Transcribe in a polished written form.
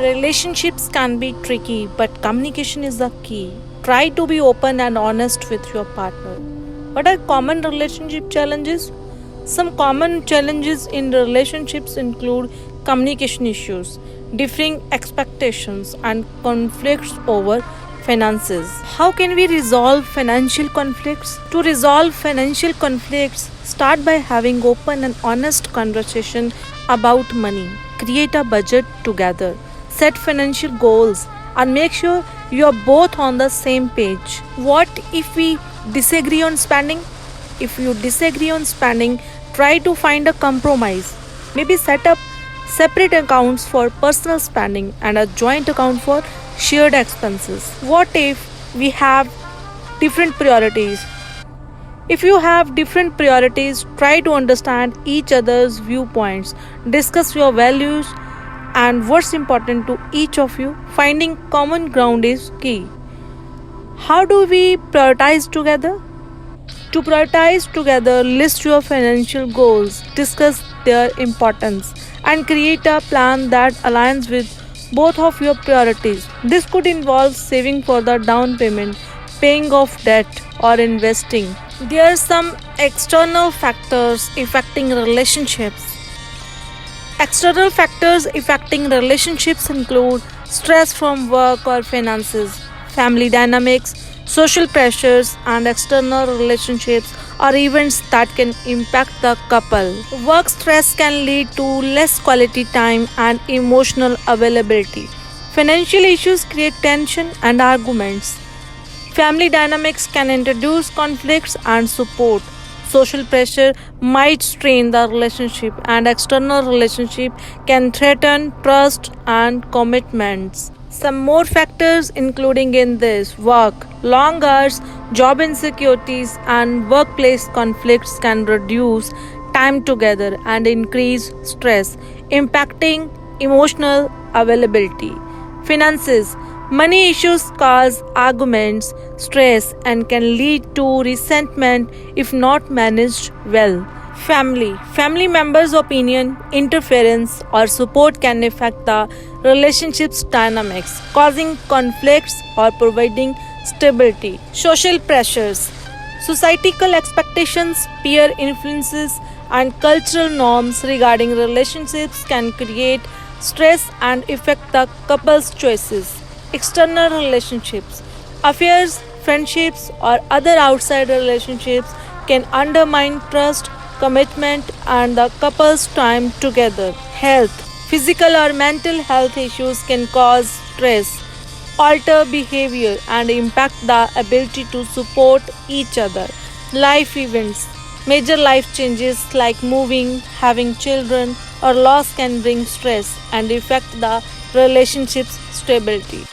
Relationships can be tricky, but communication is the key. Try to be open and honest with your partner. What are common relationship challenges? Some common challenges in relationships include communication issues, differing expectations, and conflicts over finances. How can we resolve financial conflicts? To resolve financial conflicts, start by having open and honest conversation about money. Create a budget together. Set financial goals and make sure you are both on the same page. What if we disagree on spending? If you disagree on spending, try to find a compromise. Maybe set up separate accounts for personal spending and a joint account for shared expenses. What if we have different priorities? If you have different priorities, try to understand each other's viewpoints, discuss your values and what's important to each of you. Finding common ground is key. How do we prioritize together? To prioritize together, list your financial goals, discuss their importance, and create a plan that aligns with both of your priorities. This could involve saving for the down payment, paying off debt, or investing. There are some external factors affecting relationships. External factors affecting relationships include stress from work or finances, family dynamics, social pressures, and external relationships or events that can impact the couple. Work stress can lead to less quality time and emotional availability. Financial issues create tension and arguments. Family dynamics can introduce conflicts and support. Social pressure might strain the relationship, and external relationship can threaten trust and commitments. Some more factors including in this work, long hours, job insecurities, and workplace conflicts can reduce time together and increase stress, impacting emotional availability. Finances. Money issues cause arguments, stress, and can lead to resentment if not managed well. Family. Family members' opinion, interference, or support can affect the relationship's dynamics, causing conflicts or providing stability. Social pressures. Societal expectations, peer influences, and cultural norms regarding relationships can create stress and affect the couple's choices. External relationships, affairs, friendships, or other outside relationships can undermine trust, commitment, and the couple's time together. Health, physical or mental health issues can cause stress, alter behavior, and impact the ability to support each other. Life events, major life changes like moving, having children, or loss can bring stress and affect the relationship's stability.